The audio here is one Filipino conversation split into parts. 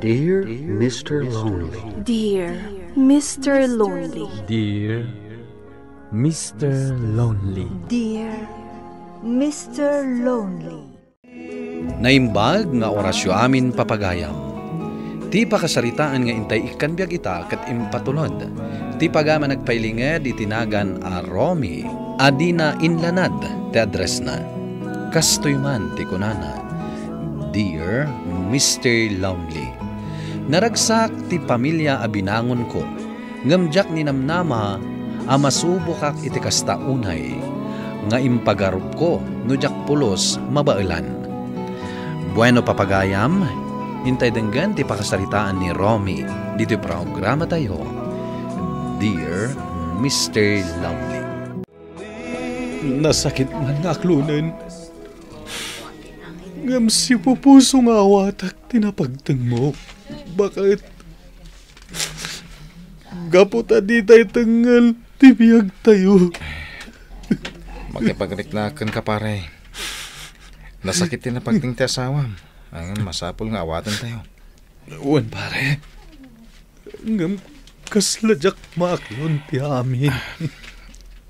Dear Mr. Lonely. Dear Mr. Lonely. Dear Mr. Lonely. Dear Mr. Lonely. Naimbag nga orasyo amin papagayam. Ti pakasaritaan nga intay ikanbiag ita kat impatulod. Ti pagama nagpailinged itinagan a Romy. Adina inlanad ti address na. Kastoy man ti kunana. Dear Mr. Lonely. Naragsak ti pamilya a binangon ko. Ngamjak ni namnama a masubokak iti kasta unay. Nga impagarup ko no jak pulos mabailan. Bueno papagayam, hintay denggan ti pakasaritaan ni Romy. Dito programa tayo. Dear Mr. Lonely. Nasakit man nga aklunan. Ngam si pupuso nga awatak tinapagtang mo. Bakit? Gaputa di tayo tangal, tibiyag tayo. Magkipagriklakan ka pare. Nasakit din na pagting ti asawa. Ang masapol nga awatan tayo. Uwan pare. Ngam kasladyak maaklon ti amin.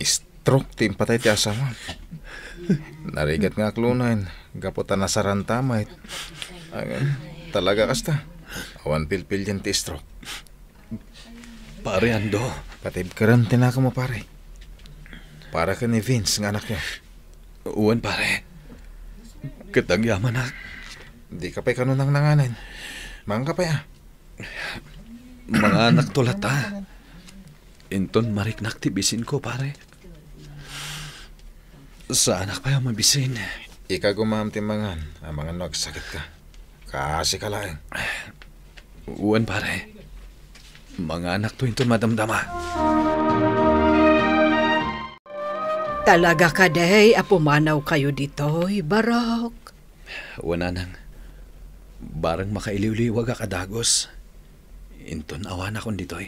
Stroke ti impatay ti asawa. Narigat nga aklunan. Gaputa nasarantamay. Talaga kasta. Awan pilpil yan ti stroke. Pare Ando. Patib ka rin tinaka mo pare. Para ka ni Vince nga anak niya. Uwan pare. Katagyaman na. Di ka pa'y kanunang nanganan. Mga ka pa'y Mga anak tulat ha. Inton mariknak tibisin ko pare. Sa anak pa yung mabisin. Ika gumam timbangan. Ang mga nagsakit ka. Kasi ka lang. Uwan pare. Mga anak to inton madamdama. Talaga ka day, apumanaw kayo dito'y barok. Wala nang. Barang makailiw-liwag akadagos. Inton awan akong dito'y.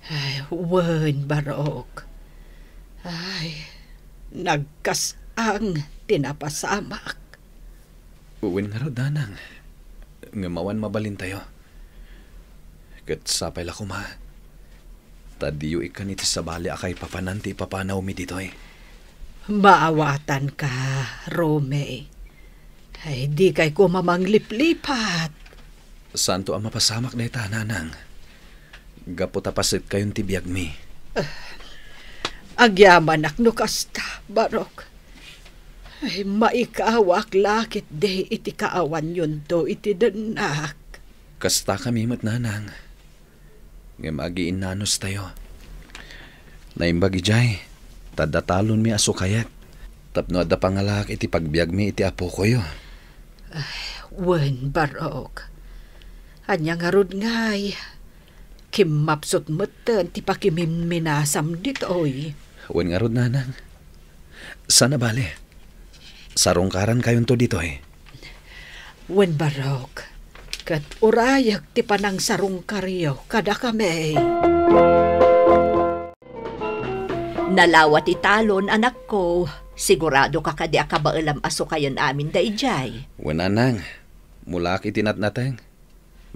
Ay, wan, barok. Ay, nagkasang tinapasamak. Uwin nga ro, danang. Ngamawan mabalin tayo. Kat sapay la kuma. Tadiyo ikan iti sabali akay papananti papanaw mi dito'y. Maawatan ka, Rome. Ay, di kay ko mamanglip-lipat. Santo ang mapasamak na ita, nanang. Gaputapasit kayong tibiyag mi. Agyaman akno kasta, barok. Ay, maikawak lakit de iti kaawan yun to iti danak. Kasta kami mat, nanang. Ngam agiin nanos tayo. Naimbagi jay. Tadatalon mi aso kayat. Tapno ada pangalak iti pagbiag mi iti apo ko yo. Wen barok. Anya nga rod ngay. Kimapsot meten ti pakimimminasam ditoy. Wen nga rod, nanang. Sana bale. Sarungkaran kayon to ditoy. Wen barok. Kat urayak ti panang sarungkaryo kada kami. Nalawat italon, anak ko. Sigurado ka kadi akabaalam aso kayon amin da ijay. Wananang, mulak itinat nateng.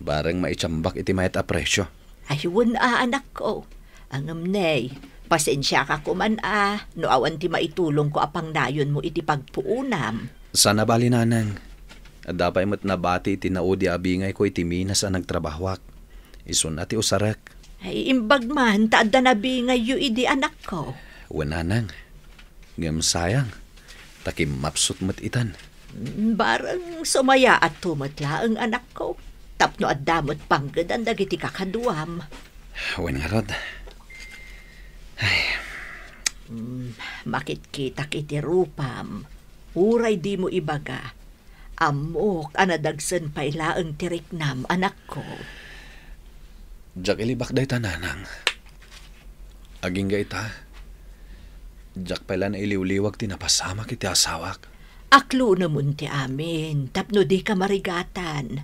Barang maichambak iti mayat apresyo. Ay, anak ko. Ang amnay, pasensya ka kuman no awan ti maitulong ko apang nayon mo iti pagpuunam. Sana bali, nanang. Adapay mo't nabati iti naudi abingay ko iti minas ang nagtrabahwak. Isun ati usarak. Ay, imbag man, taada na bingay yu idi anak ko. Wananang, ngam sayang, takim mapsut mo't itan. Barang sumaya at tumatla ang anak ko. Tapno at damot panggad ang dagiti kakaduam. Wen nga rod. Ay. Makit-kita kiti rupam. Uray di mo ibaga. Amok anadagsan paila ang tiriknam, anak ko. Jak ilibak day tananang. Aging ga ita. Jak pala na iliwliwag tinapasama kiti asawak. Aklo naman ti amin, tapno di ka marigatan.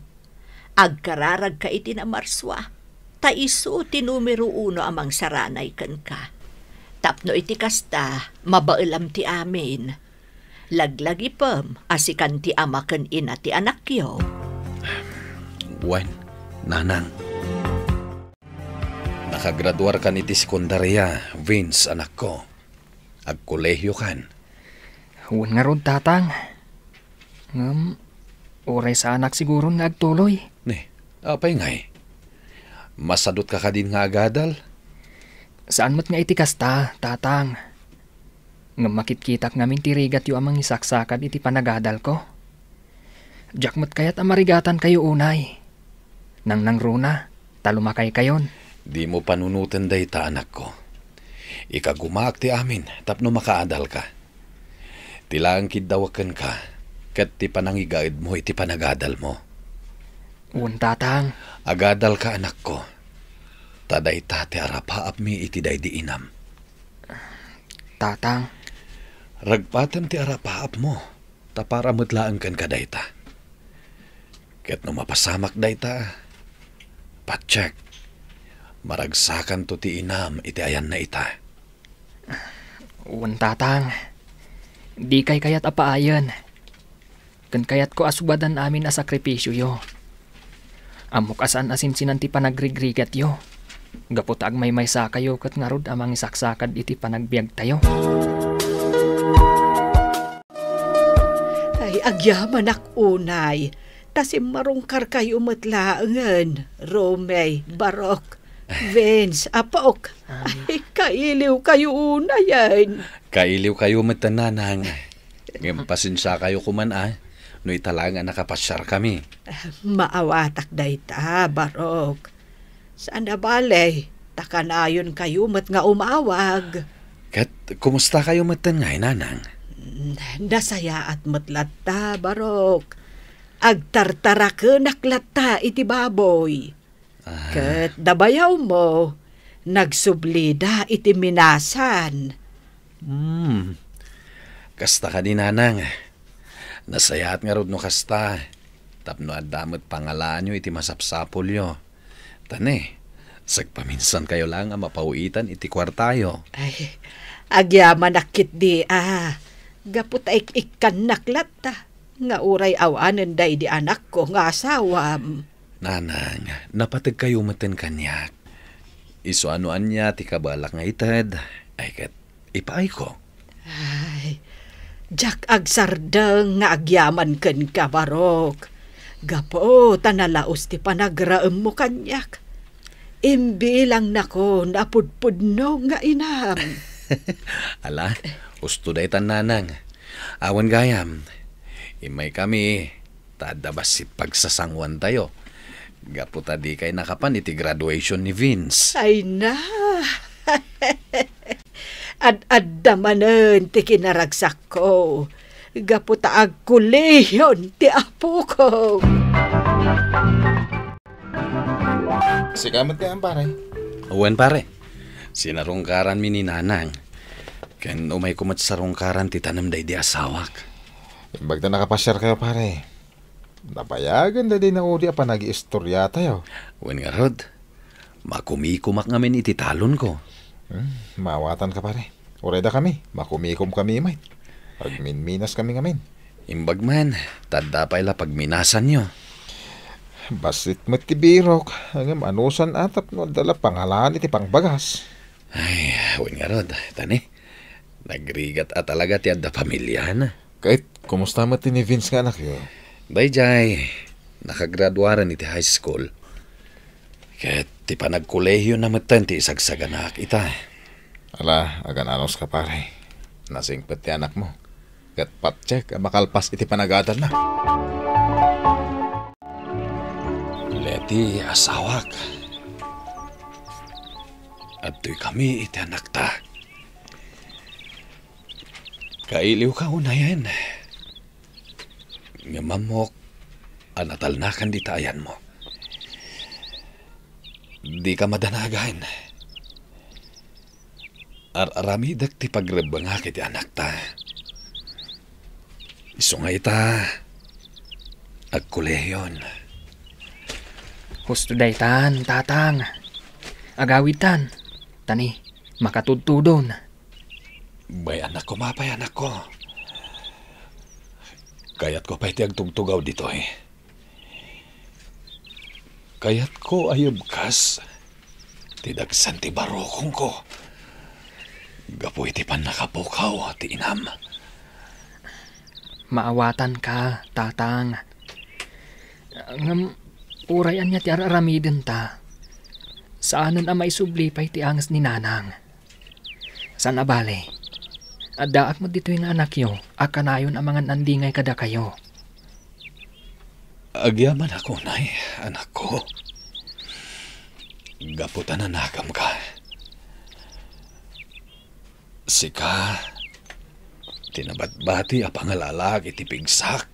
Agkararag ka iti na marswa. Taiso ti numero 1 amang saranay kan ka. Tapno iti kasta, mabailam ti amin. Laglagi pam, asikan ti ama kan ina ti anak yo. Wen, Nanang, nakagraduar kan iti sekundarya, Vince, anak ko. Agkolehyo kan. Huwag nga ron, tatang. Oray sa anak siguro nga agtuloy. Ne, apay ngay. Masadot ka din nga agadal. Saan mat nga iti kasta, tatang? Nga makitkitak ngamin tirigat yu amang isaksakad iti panagadal ko. Diyak mat kayat amarigatan kayo unay. Nang runa, talumakay kayon. Di mo panunutan day ta, anak ko. Ikagumaak ti amin, tapno makaadal ka. Tilaang kidawakan ka, kat ti panangigaid mo iti panagadal mo. Uwan, tatang. Agadal ka, anak ko. Taday ta ti arapaap mi iti day di inam. Tatang. Ragpatam ti arapaap mo, tapara mutlaan kan kaday ta. Ket no mapasamak day ta, patsyek, maragsakan to ti inam iti ayan na ita. Uwan, tatang. Di kay kayat apaayan. Kan kayat ko asubadan amin a sakripisyo yo. Amok asan asinsinan ti panagrigrigat yo. Gapot ag may sa kayo kat nga rod amang isaksakad iti panagbiag tayo. Ay, agyaman ak unay. Tasim marungkar kayo matlaangan. Romay, Barok, Vince, Apok. Ay, kailiw kayo unayan. Kailiw kayo matananang. Ngayon pasensya kayo kuman no italangan nakapasyar kami. Maawatak dayta, Barok. Saan na balay? Takanayon kayo mat nga umawag. Kat, kumusta kayo matan ngay, nanang? Nasaya at matlatta, Barok. Agtartara ka naklatta iti baboy. Kat dabayaw mo, nagsublida iti minasan. Kasta ka din, nanang. Nasayaat nga rod no kasta. Tapno at damot pangalaan nyo iti masapsapol yo. Tane, sagpaminsan kayo lang ang mapauitan iti kwartayo. Ay, agyaman nakit di Gapot ay ikan naklatta. Nga uray awanan day di anak ko nga asawam. Nanang, napatag kayo maten kanyak. Iso anuan niya ti kabalak nga itad. Ay kat, ipaay ko. Ay, jak agsardeng nga agyaman ken ka, Barok. Gapo, tanalaos ti panagraem mo kanyak. Imbilang nako napudpudno nga inam. Ala, gusto day tan, nanang. Awan gayam. Imay kami, tadabas si pagsasangwan tayo. Gapo tadi kay nakapan iti graduation ni Vince. Ay na. Ad-adamanen ti kinaragsak ko. Gapo taag kuleyon ti apo ko. Sikamot ka ang pare. Uwan pare, sinarungkaran mi ni nanang. Ken umay kumat sa rungkaran ti tanam day di asawak. Imbag na nakapasyar kayo pare. Napayagan na din na udi pa nag-istorya tayo. Uwan nga rod, makumikumak ngamin iti talon ko. Mawatan ka pare. Ureda kami, makumikom kami imay. Pagminminas kami ngamin. Imbag man, tadda pa ila pagminasan nyo. Basit matibirok. Hanggang anusan atap no dala pangalan iti pangbagas. Ay, uwan nga rod, tani. Nagrigat at talaga ti adda pamilya na. Kahit kumusta mati ni Vince nga anak yun? Dayjay, nakagraduaran iti high school. Kahit ti panagkolehiyo na matan ti isagsaganak ita. Ala, agananos ka pare. Nasingpet ti anak mo. Kat patcheck, makalpas iti panagadal na. Leti asawak. At to'y kami iti anak ta. Kailiw ka unayan. Nga mamok, anatalnakan di tayan mo. Di ka madanagain. Aramidak ti pagrebangak iti anak ta. Iso nga ita, agkoleyon. Husto daytan, tatang. Agawitan. Tani, makatudtudon. Bay anak ko, mapay anak ko. Kaya't ko pa iti agtugtugaw dito Kayat ko ayabkas. Tidagsan ti barokong ko. Gapoy ti pan nakapukaw, ti inam. Maawatan ka, tatang. Ngam, urayan niya ti araramidin ta. Saanan ang may sublipay ti angas ni nanang. San abale? Adaak mo dito yung anak yo, akanayon ang mga nandingay kada kayo. Agyaman ako, nay, anak ko. Gaputan na nakam ka. Sika, tinabatbati a pangalalag iti pigsak.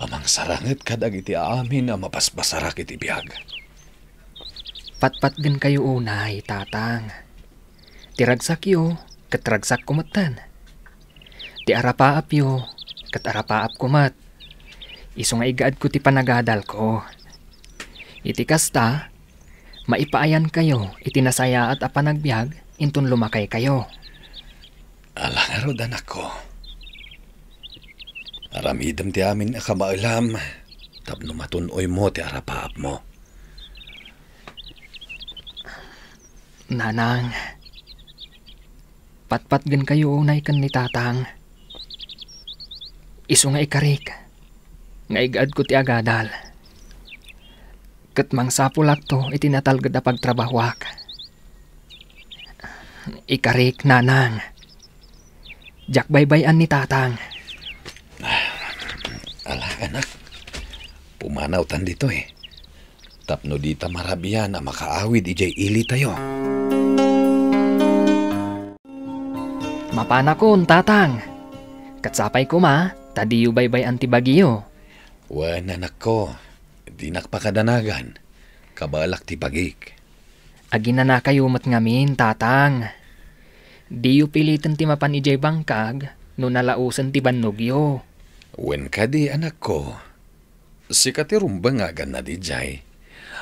Amang sarangit kadag iti amin a mapasbasarak iti biyag. Patpat din kayo unay, tatang. Tiragsak yo, katragsak kumatan. Ti arapaap yo, katarapaap kumat. Iso nga igaad ko ti panagadal ko. Iti kasta, maipaayan kayo, iti nasaya at apanagbiag, intun lumakay kayo. Alang anak ko. Aramidam ti amin akamailam, tapno matunoy mo ti arapaap mo. Nanang, patpat gan kayo unay kan ni tatang. Iso nga ikarik, nga igaad ko ti agadal. Kat mang sapulak to, itinatalgad na pagtrabahwak. Ikarik, nanang. Jak baybayan ni tatang. Ala, anak. Pumanaw tan dito eh. Tapno dita marabiyan na makaawid ijay ili tayo. Mapana kon, tatang. Katsapay ko ma, tadiyo baybayan ti bagiyo. Wan, anak ko. Di nakpakadanagan. Kabalak ti bagik. Agina na kayo mat ngamin, tatang. Di yu pilitan ti mapan ijay bangkag, no nalausan ti banogyo. Wen ka di, anak ko. Si katirumba nga gan na di jay.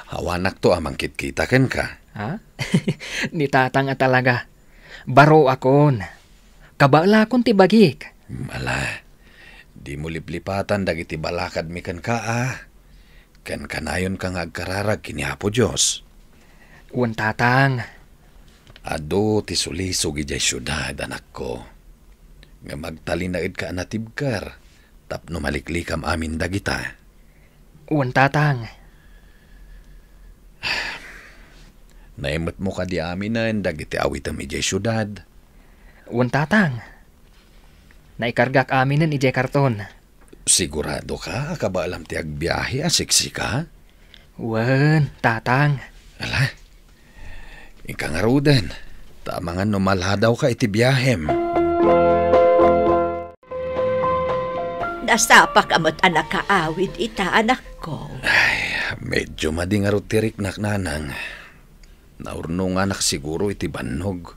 Hawanak to amang kitkitaken ka. Ha? Ni tatang at talaga. Baro akon. Kabala akon ti bagik. Mala. Di mo liplipatan dagiti balakad mi kan ka ah. Kan kanayon kang agkararag kinihapo Diyos. Wan tatang. Ado ti sulisog ijay syudad, anak ko. Nga magtalinaid ka anatibkar, tapno maliklikam amin dagita. Wan tatang. Naimot mo ka di aminan dagiti awitam ijay syudad. Wan tatang. Naikargak aminan ijay karton. Sigurado ka, kabalam ti agbiyahe asiksi ka? Wan, tatang. Ala, ikangarudan. Tamangan numalhadaw ka iti biyahem. Nasapa ka mo't anak kaawid ita, anak ko. Ay, medyo madingarot tirik nanang. Naurno nga anak siguro iti bannog.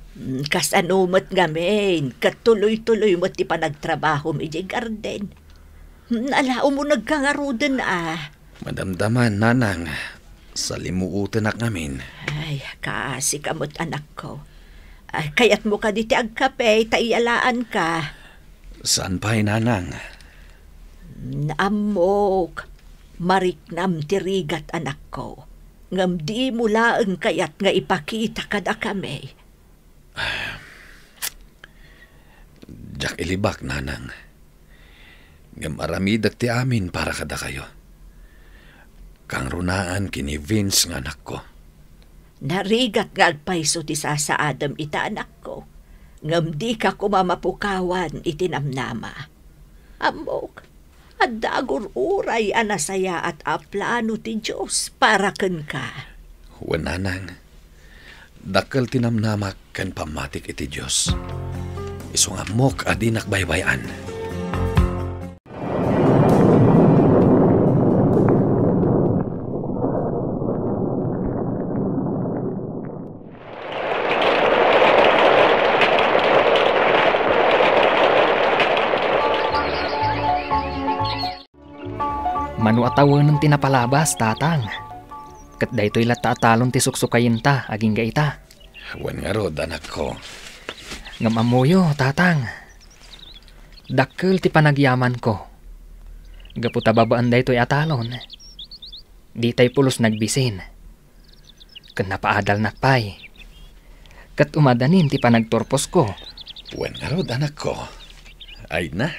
Kasano mo't ngamin, katuloy-tuloy mo't ti panagtrabaho mi di garden. Alao mo nagkangarudan ah. Madamdaman, nanang. Sa limuutan ak namin. Ay, kasi ka mo't anak ko. Ay, kayat mo ka diti agkape, taiyalaan ka. Saan pa'y nanang? Naamok, mariknam tirigat anak ko. Ngam di mo laeng kayat nga ipakita kada kami. Jak ilibak, nanang. Ngam aramidak ti amin para kada kayo. Kang runaan kini Vince nga anak ko. Narigat nga agpaiso ti sa Adam ita anak ko. Ngam di ka kumamapukawan itinamnama. Amok, adagur uray anasaya at aplano ti Diyos para ken ka. Wananang, dakal tinamnamak kan pamatik iti Diyos. Isong amok adinak baybayan. Manu atawon ng tinapalabas, tatang. Kat daytoy lata atalon ti suksukayin ta, aging gaita. Wan nga rod, anak ko. Ngam amuyo, tatang. Dakkel ti panagyaman ko. Gaputa babaan daytoy atalon. Di tay pulos nagbisin. Ken napaadal nakpay. Kat umadanin ti panagtorpos ko. Wen nga rod, anak ko. Ay na,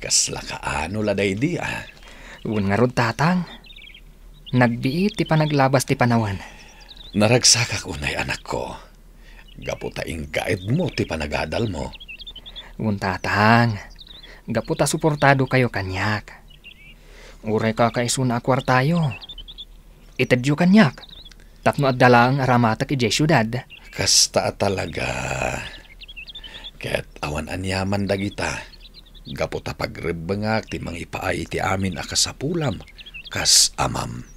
kasla kaano laday di Wen nga rod, tatang. Nagbiit ti panaglabas ti panawan. Naragsakak unay, anak ko. Gaputaing kaed mo ti panagadal mo. Wen, tatang. Gaputa suportado kayo kanyak. Uray ka kaisuna akwar tayo. Itadyo kanyak. Tapno at dalang aramatak ije syudad. Kasta talaga. Ket awan anyaman dagita. Gaputa pagrebengak ti mangipaay ti amin akasapulam. Kas amam.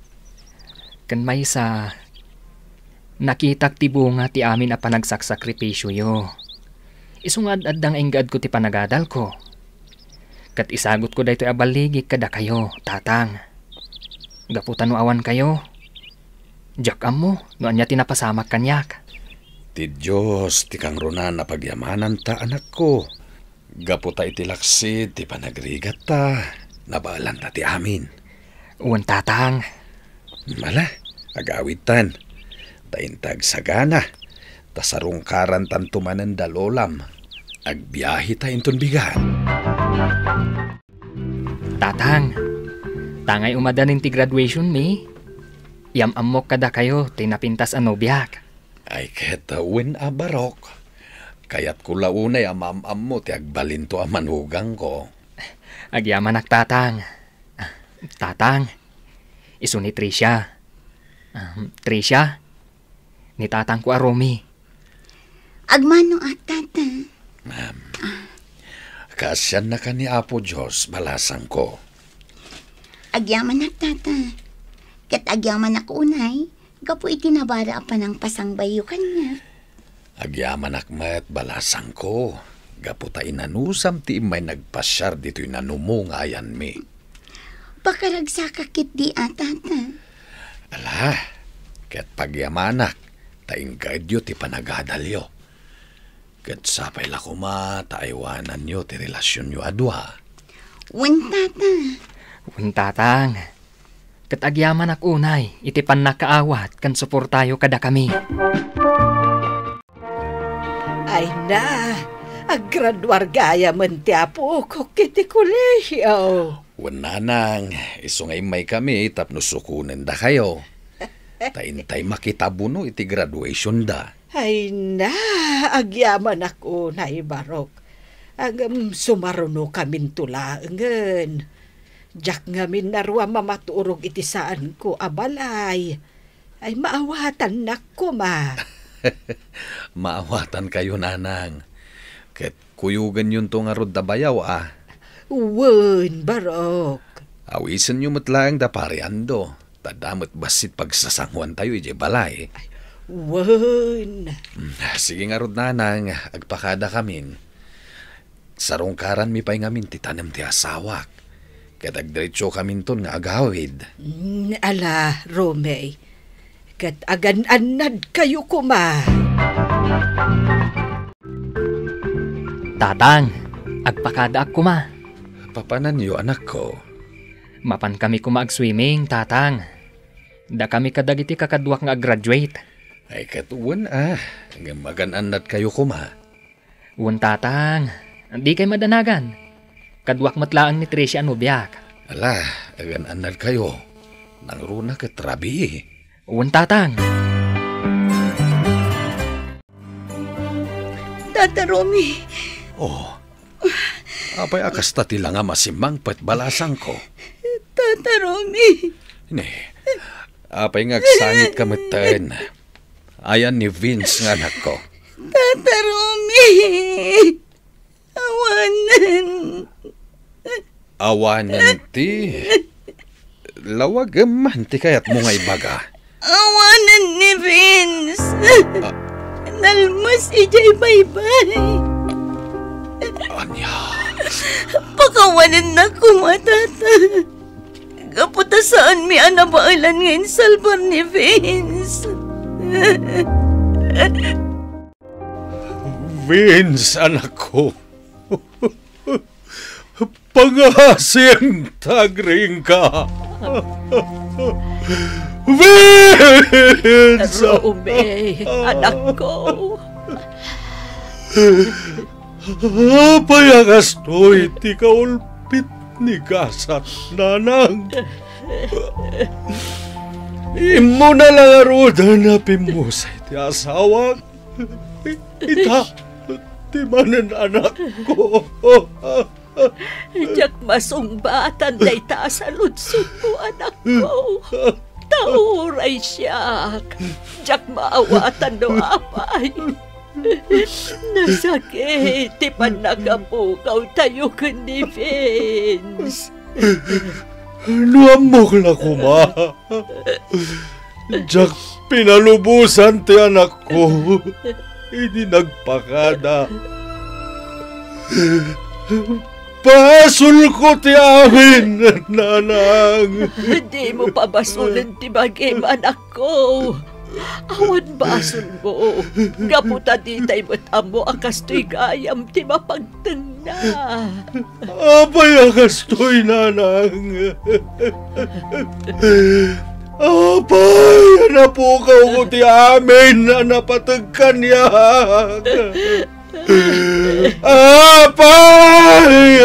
Ken maysa, nakitak ti bunga ti amin a panagsakripisyo yo. Isungad addang enggad ko ti panagadal ko. Kat isagot ko daytoy abaligik kada kayo, tatang. Gaputan no awan kayo. Jakam mo, no anya tinapasamak kanyak. Ti Diyos, ti kang runan na pagyamanan ta, anak ko. Gaputa iti laksid, ti panagrigat ta. Nabalan ta ti amin. Uwan, tatang. Mala, agawitan. Taintag sagana. Tasarungkaran tan tumanan dalolam. Agbiyahi ta inton bigan. Tatang, tangay umadanin ti graduation mi. Yamamok kada kayo, tinapintas anobyak. Ay ketawin barok. Kaya't kulaunay amam mo ti agbalinto a manugang ko. Agyamanak, tatang. Tatang, iso ni Tricia. Tricia, ni tatang ko a Romy. Agmano at tata. Ma'am, kasyan na ka ni Apo Diyos, balasang ko. Agyaman at tata. Kat agyaman ako unay. Gapo itinabara pa ng pasangbayo kanya. Agyaman akmat balasang ko. Gapo ta inanusam ti may nagpasyar dito yung nanumong ayan mi. Pakaragsakakit di atata. Ala, ket pagyamanak, taing kaedyo ti panagadalyo. Ket sapay la kuma, taaywanan nyo ti relasyon nyo adwa. Wen tata. Wen, tatang. Ket agyaman ak unay, iti panakaawat kan suportayo kada kami. Ay na, aggraduar gaya man ti apo ko kiti kolehyo. Wananang, isungay may kami, tapno sukunin da kayo. Taintay makitabuno iti graduation da. Ay na, agyaman ako na ibarok. Agam sumaruno kamin tulaangan. Jak ngamin narwa mamaturog iti saan ko abalay. Ay maawatan na ko ma. Maawatan kayo, nanang. Ket kuyugan yun to nga rod da bayaw Uwan, barok. Awisan nyo matlang da pariando. Tadamot basit pagsasangwan tayo ije balay. Uwan. Sige nga rod, nanang. Agpakada kamin. Sarungkaran mi pa'y ngamin titanem ti asawak. Ket agdiretso kamin ton nga agawid. Ala, Romey. Ket agan-anad kayo kuma. Tatang, agpakada ak kuma. Papanan yo, anak ko. Mapan kami kuma ag-swimming, tatang. Da kami kadagiti kakadwak nga graduate. Ay katuwan Magan-anad kayo kuma. Uwan, tatang. Di kay madanagan. Kadwak matlaang ni Tricia anubyak. Ala, agan-anad kayo. Nangruna ka trabi. Uwan, tatang. Tata Romy. Oh, apay akas tatila nga masimang pat balasang ko. Tata Romy. Ne, apay ngagsangit kamatan. Ayan ni Vince nga anak ko. Tata Romy. Awanan. Awanan ti. Lawag man ti kayat mo nga ibaga. Awanan ni Vince. Nalmas ijay baybay. Anya. Pakawanan na kumatata. Kaputa saan mi anabaalan ngayon salbar ni Vince. Vince, anak ko. Pangasim tagring ka. Vince! Romy, anak ko. Payagas to, iti kaulpit ni Gasat, nanang. Imo na lang aruda na pimusay ti asawag. Ita, ti manan anak ko. Jak masungbatan day ta sa lutsod mo, anak ko. Tauray siya. Jak maawatan do apay. Nasakit, ti panagapukaw tayo kundi Vince. Nuamok na kuma. Jak pinalubusan ti anak ko. Hindi nagpakada. Pasul ko ti amin, nanang. Hindi mo pabasulin ti bagay, anak ko. Awan basul mo. Gaputa di tayo mo akastoy gayam ti mapagtengna. Apay akastoy, nanang. Apay, napukaw ko ti amin na napatagkan yak. Apay!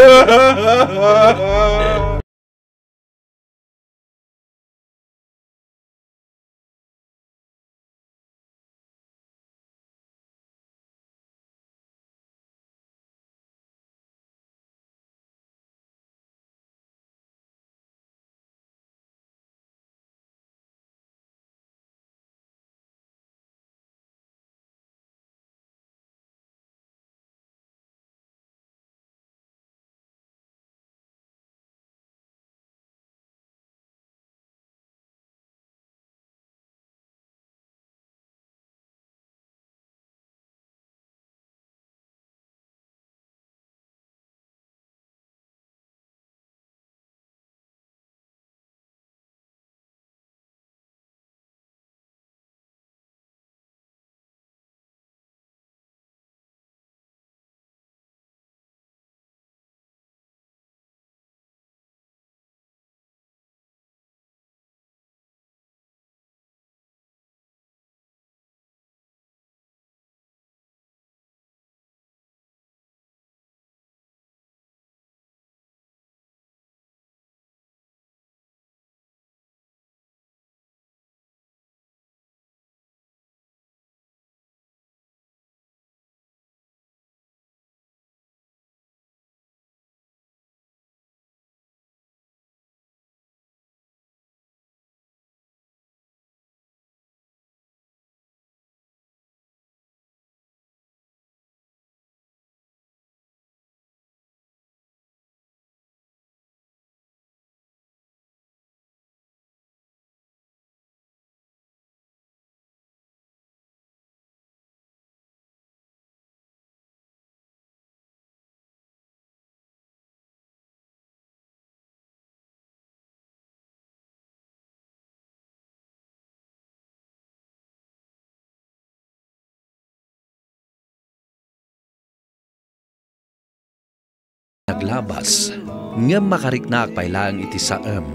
Naglabas, nga makariknak pailang iti saem,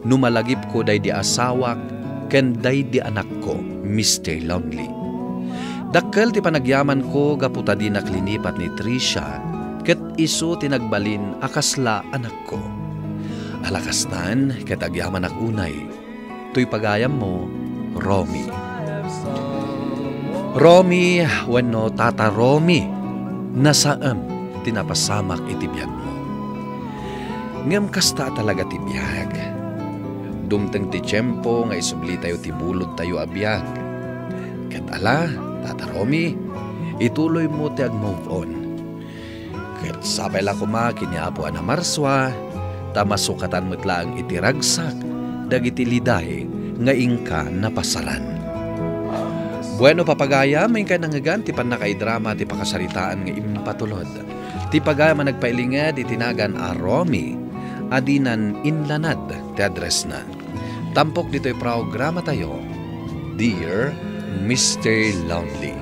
numalagip ko day di asawak, ken day di anak ko, Mr. Lonely. Dakkel ti panagyaman ko, gaputa di naklinipat ni Tricia, ket iso tinagbalin akasla anak ko. Alakasnan, ket agyaman ak unay, tuy pagayam mo, Romy. Romy, wenno tata Romy, nasaem, tinapasamak iti biyag mo. Ngem kasta talaga ti biyag. Dumteng ti tiyempo nga isubli tayo ti bulod tayo abiyag. Ket ala, tata Romy, ituloy mo ti ag-move on. Ket sabay la kuma kiniapo na marswa, tamasukatan mo't lang iti ragsak, dagiti liday nga ingka napasalan. Bueno papagaya, may ka nangagan ti panakaidrama ti pakasaritaan nga impatulod. Ti pagama nagpailingad itinagan a Romy, adinan inlanad ti address na. Tampok dito'y programa tayo, Dear Mr. Lonely.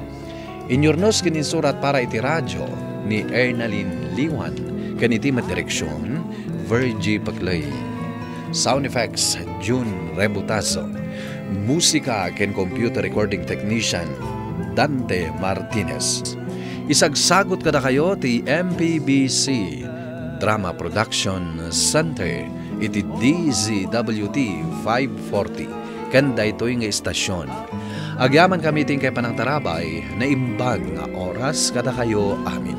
Inyornos kininsurat para iti radyo ni Ernalyn Liwan, kaniti madireksyon, Virgie Paclay. Sound effects, June Rebutazo. Musika ken computer recording technician, Dante Martinez. Isagsagot kada kayo ti MPBC Drama Production Center iti DZWT 540 kanda ito'y nga istasyon. Agyaman kami ting kay panang tarabay na imbag nga oras kada kayo amin.